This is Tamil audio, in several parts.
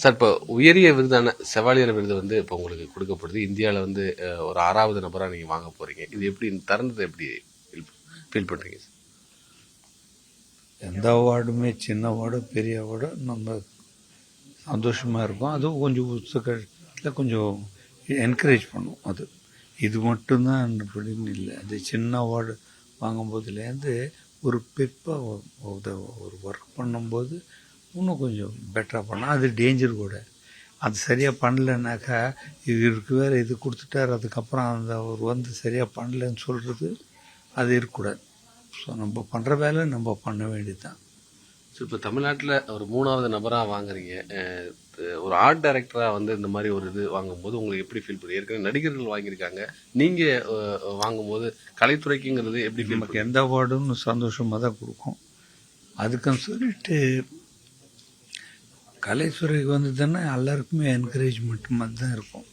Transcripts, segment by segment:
சார் இப்போ உயரிய விருதான செவாலியர் விருது வந்து இப்போ உங்களுக்கு கொடுக்கப்படுது. இந்தியாவில் வந்து ஒரு 6வது நபராக நீங்கள் வாங்க போகிறீங்க. இது எப்படி இந்த தருணத்தை எப்படி ஃபீல் பண்ணுறீங்க சார்? எந்த அவார்டுமே சின்ன அவார்டு பெரிய அவார்டு நம்ம சந்தோஷமாக இருக்கும். அதுவும் கொஞ்சம் புத்தகத்தில் கொஞ்சம் என்கரேஜ் பண்ணும். அது இது மட்டும்தான் அப்படின்னு இல்லை. அது சின்ன அவார்டு வாங்கும்போதுலேருந்து ஒரு பெப்பாக ஒரு ஒர்க் பண்ணும்போது இன்னும் கொஞ்சம் பெட்டராக பண்ணால் அது டேஞ்சர் கூட. அது சரியாக பண்ணலைன்னாக்கா இவருக்கு வேறு இது கொடுத்துட்டார், அதுக்கப்புறம் அந்த அவர் வந்து சரியாக பண்ணலன்னு சொல்கிறது அது இருக்கக்கூடாது. ஸோ நம்ம பண்ணுற வேலை நம்ம பண்ண வேண்டியது தான். ஸோ இப்போ தமிழ்நாட்டில் ஒரு 3வது நபராக வாங்குறீங்க. ஒரு ஆர்ட் டைரக்டராக வந்து இந்த மாதிரி ஒரு இது வாங்கும்போது உங்களுக்கு எப்படி ஃபீல் பண்ணுங்க? ஏற்கனவே நடிகர்கள் வாங்கியிருக்காங்க, நீங்கள் வாங்கும்போது கலைத்துறைக்குங்கிறது எப்படி ஃபீல்? நமக்கு எந்த அவார்டும் சந்தோஷமாக தான் கொடுக்கும். அதுக்குன்னு சொல்லிட்டு கலைத்துறைக்கு வந்ததுன்னா எல்லாருக்குமே என்கரேஜ்மெண்ட் மாதிரி தான் இருக்கும்.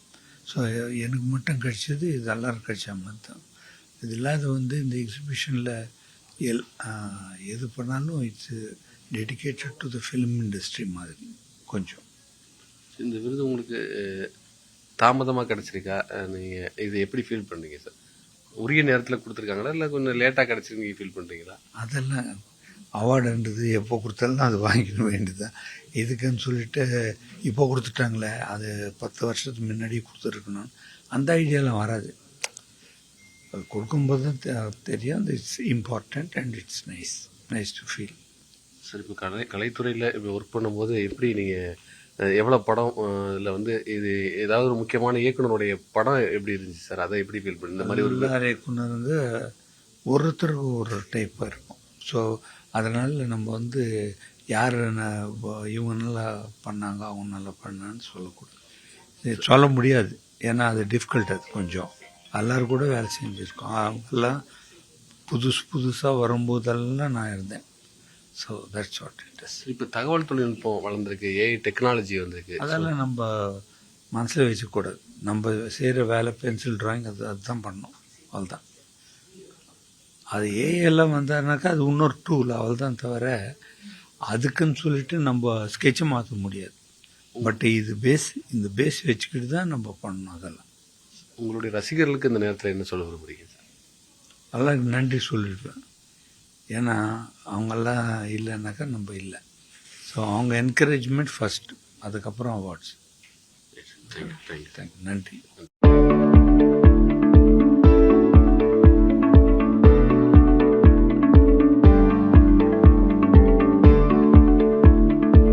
ஸோ எனக்கு மட்டும் கிடைச்சது இது எல்லாரும் கிடைச்ச மாதிரி தான். இது இல்லாத வந்து இந்த எக்ஸிபிஷனில் எது பண்ணாலும் it's dedicated to the film industry மாதிரி கொஞ்சம். இந்த விருது உங்களுக்கு தாமதமாக கிடச்சிருக்கா? நீங்கள் இது எப்படி ஃபீல் பண்ணுறீங்க சார்? உரிய நேரத்தில் கொடுத்துருக்காங்களா இல்லை கொஞ்சம் லேட்டாக கிடச்சிருக்கு நீங்கள் ஃபீல் பண்ணுறீங்களா? அதெல்லாம் அவார்டுன்றது எப்போ கொடுத்தாலும் அது வாங்கிக்க வேண்டியதுதான். இதுக்குன்னு சொல்லிட்டு இப்போ கொடுத்துட்டாங்களே அது 10 வருஷத்துக்கு முன்னாடி கொடுத்துருக்கணும், அந்த ஐடியாலாம் வராது. அது கொடுக்கும்போது தான் தெரியும். It's important and it's nice to feel. Sir இப்போ கலைத்துறையில் இப்போ ஒர்க் பண்ணும்போது எப்படி நீங்கள் எவ்வளோ படம் இதில் வந்து இது ஏதாவது ஒரு முக்கியமான இயக்குனருடைய படம் எப்படி இருந்துச்சு சார்? அதை எப்படி ஃபீல் பண்ணி இந்த மாதிரி ஒரு இயக்குனர் வந்து ஒருத்தருக்கு ஒரு டைப்பாக இருக்கும். ஸோ அதனால் நம்ம வந்து யார் இவங்க நல்லா பண்ணாங்க அவங்க நல்லா பண்ணான்னு சொல்லக்கூடாது, சொல்ல முடியாது. ஏன்னா அது டிஃபிகல்ட். அது கொஞ்சம் எல்லோரும் கூட வேலை செஞ்சுருக்கோம். அவங்கெல்லாம் புதுசாக வரும்போதெல்லாம் நான் இருந்தேன். So that's what it is. இப்போ தகவல் தொழில்நுட்பம் வளர்ந்துருக்கு, ஏஐ டெக்னாலஜி வந்திருக்கு. அதெல்லாம் நம்ம மனசில் வச்சுக்கூடாது. நம்ம செய்கிற வேலை பென்சில் ட்ராயிங் அதுதான் பண்ணணும், அவ்வளோதான். அது ஏஎல்லாம் வந்தாருனாக்கா அது இன்னொரு டூல் அவ்வளோதான். தவிர அதுக்குன்னு சொல்லிட்டு நம்ம ஸ்கெட்சை மாற்ற முடியாது. பட் இந்த பேஸ் வச்சுக்கிட்டு தான் நம்ம பண்ணணும். அதெல்லாம் உங்களுடைய ரசிகர்களுக்கு இந்த நேரத்தில் என்ன சொல்ல விரும்புகிறீங்க சார்? அதெல்லாம் நன்றி சொல்லிடுவேன். ஏன்னா அவங்கெல்லாம் இல்லைன்னாக்கா நம்ம இல்லை. ஸோ அவங்க என்கரேஜ்மெண்ட் ஃபஸ்ட்டு, அதுக்கப்புறம் அவார்ட்ஸ். தேங்க்யூ. நன்றி.